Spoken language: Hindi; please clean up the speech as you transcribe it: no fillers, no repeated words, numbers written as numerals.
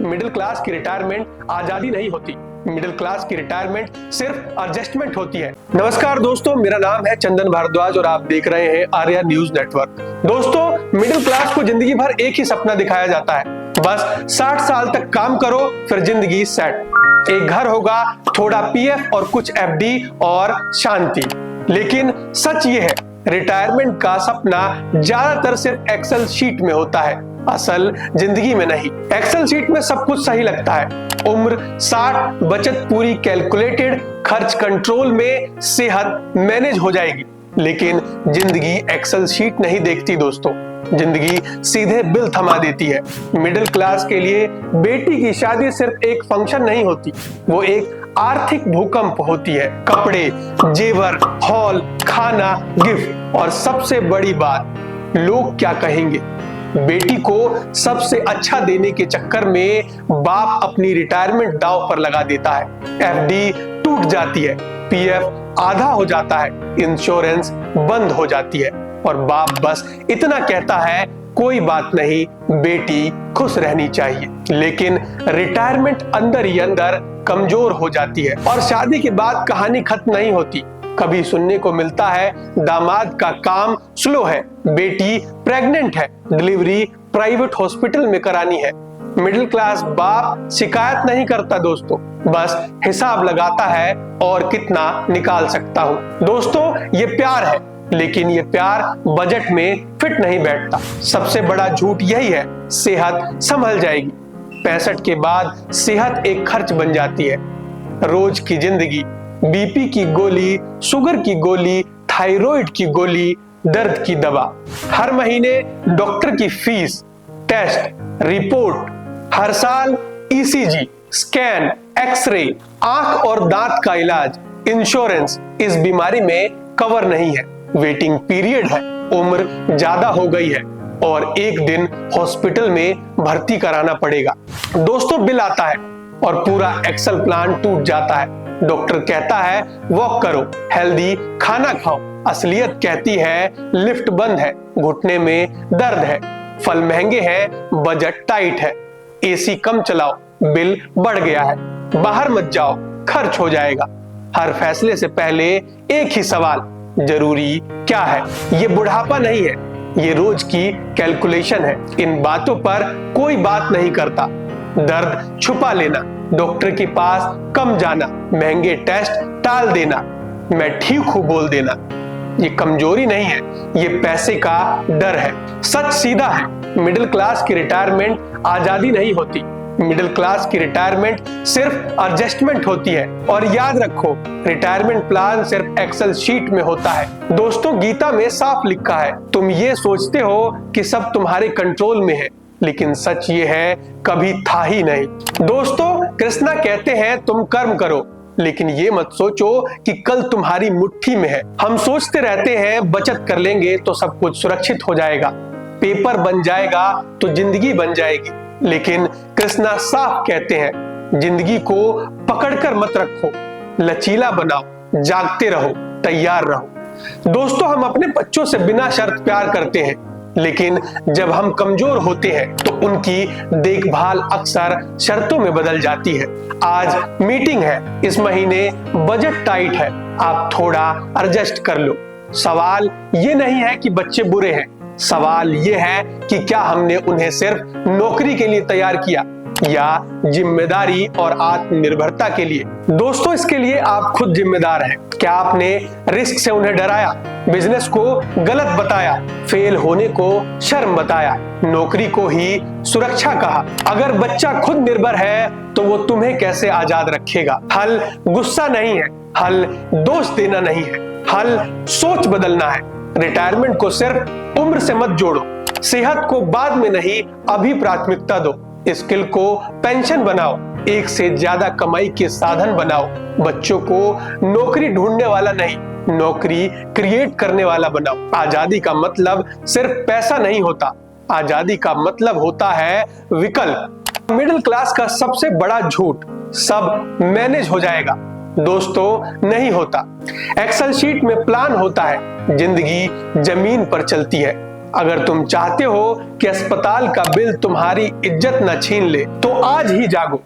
मिडिल क्लास की रिटायरमेंट आजादी नहीं होती। मिडिल क्लास की रिटायरमेंट सिर्फ एडजस्टमेंट होती है। नमस्कार दोस्तों, मेरा नाम है चंदन भारद्वाज और आप देख रहे हैं आर्या न्यूज नेटवर्क। दोस्तों, मिडिल क्लास को जिंदगी भर एक ही सपना दिखाया जाता है, बस 60 साल तक काम करो फिर जिंदगी सेट। एक घर होगा, थोड़ा पीएफ और कुछ एफडी और शांति। लेकिन सच ये है, रिटायरमेंट का सपना ज्यादातर सिर्फ एक्सेल शीट में होता है, असल जिंदगी में नहीं। एक्सेल शीट में सब कुछ सही लगता है, उम्र 60, बचत पूरी कैलकुलेटेड, खर्च कंट्रोल में, सेहत मैनेज हो जाएगी। लेकिन जिंदगी एक्सेल शीट नहीं देखती दोस्तों, जिंदगी सीधे बिल थमा देती है। मिडिल क्लास के लिए बेटी की शादी सिर्फ एक फंक्शन नहीं होती, वो एक आर्थिक भूकंप होती है। कपड़े, जेवर, हॉल, खाना, गिफ्ट और सबसे बड़ी बात, लोग क्या कहेंगे। बेटी को सबसे अच्छा देने के चक्कर में बाप अपनी रिटायरमेंट दांव पर लगा देता है। एफडी टूट जाती है, पीएफ आधा हो जाता है, इंश्योरेंस बंद हो जाती है और बाप बस इतना कहता है, कोई बात नहीं, बेटी खुश रहनी चाहिए। लेकिन रिटायरमेंट अंदर ही अंदर कमजोर हो जाती है और शादी के बाद कहानी खत्म नहीं होती। कभी सुनने को मिलता है दामाद का काम स्लो है, बेटी प्रेग्नेंट है, डिलीवरी प्राइवेट हॉस्पिटल में करानी है। मिडिल क्लास बाप शिकायत नहीं करता दोस्तों, बस हिसाब लगाता है और कितना निकाल सकता हूँ। दोस्तों, ये प्यार है, लेकिन ये प्यार बजट में फिट नहीं बैठता। सबसे बड़ा झूठ यही है, सेहत संभल जाएगी। 65 के बाद सेहत एक खर्च बन जाती है। रोज की जिंदगी, बीपी की गोली, शुगर की गोली, थायराइड की गोली, दर्द की दवा, हर महीने डॉक्टर की फीस, टेस्ट, रिपोर्ट, हर साल ईसीजी, स्कैन, एक्सरे, आंख और दांत का इलाज। इंश्योरेंस इस बीमारी में कवर नहीं है, वेटिंग पीरियड है, उम्र ज्यादा हो गई है और एक दिन हॉस्पिटल में भर्ती कराना पड़ेगा। दोस्तों, बिल आता है और पूरा एक्सेल प्लान टूट जाता है। डॉक्टर कहता है वॉक करो, हेल्दी खाना खाओ, असलियत कहती है लिफ्ट बंद है, घुटने में दर्द है, फल महंगे हैं, बजट टाइट है, एसी कम चलाओ, बिल बढ़ गया है, बाहर मत जाओ, खर्च हो जाएगा। हर फैसले से पहले एक ही सवाल, जरूरी क्या है। ये बुढ़ापा नहीं है, ये रोज की कैलकुलेशन है। इन बातों पर कोई बात नहीं करता। दर्द छुपा लेना, डॉक्टर के पास कम जाना, महंगे टेस्ट टाल देना, मैं ठीक हूं बोल देना, ये कमजोरी नहीं है, ये पैसे का डर है। सच सीधा है, मिडिल क्लास की रिटायरमेंट आजादी नहीं होती। मिडिल क्लास की रिटायरमेंट सिर्फ एडजस्टमेंट होती है। और याद रखो, रिटायरमेंट प्लान सिर्फ एक्सेल शीट में होता है। दोस्तों, गीता में साफ लिखा है, तुम ये सोचते हो कि सब तुम्हारे कंट्रोल में है, लेकिन सच ये है कभी था ही नहीं। दोस्तों, कृष्णा कहते हैं तुम कर्म करो, लेकिन ये मत सोचो कि कल तुम्हारी मुट्ठी में है। हम सोचते रहते हैं बचत कर लेंगे तो सब कुछ सुरक्षित हो जाएगा, पेपर बन जाएगा तो जिंदगी बन जाएगी। लेकिन कृष्णा साफ कहते हैं, जिंदगी को पकड़कर मत रखो, लचीला बनाओ, जागते रहो, तैयार रहो। दोस्तों, हम अपने बच्चों से बिना शर्त प्यार करते हैं, लेकिन जब हम कमजोर होते हैं तो उनकी देखभाल अक्सर शर्तों में बदल जाती है। आज मीटिंग है, इस महीने बजट टाइट है, आप थोड़ा एडजस्ट कर लो। सवाल ये नहीं है कि बच्चे बुरे हैं, सवाल ये है कि क्या हमने उन्हें सिर्फ नौकरी के लिए तैयार किया या जिम्मेदारी और आत्मनिर्भरता के लिए। दोस्तों, इसके लिए आप खुद जिम्मेदार हैं। क्या आपने रिस्क से उन्हें डराया, बिजनेस को गलत बताया, फेल होने को शर्म बताया, नौकरी को ही सुरक्षा कहा? अगर बच्चा खुद निर्भर है तो वो तुम्हें कैसे आजाद रखेगा? हल गुस्सा नहीं है, हल दोष देना नहीं है, हल सोच बदलना है। रिटायरमेंट को सिर्फ उम्र से मत जोड़ो, सेहत को बाद में नहीं, अभी प्राथमिकता दो। स्किल को पेंशन बनाओ, एक से ज्यादा कमाई के साधन बनाओ। बच्चों को नौकरी ढूंढने वाला नहीं, नौकरी क्रिएट करने वाला बनाओ। आजादी का मतलब सिर्फ पैसा नहीं होता, आजादी का मतलब होता है विकल्प। मिडिल क्लास का सबसे बड़ा झूठ, सब मैनेज हो जाएगा। दोस्तों, नहीं होता। एक्सेल शीट में प्लान होता है, जिंदगी जमीन पर चलती है। अगर तुम चाहते हो कि अस्पताल का बिल तुम्हारी इज्जत न छीन ले तो आज ही जागो।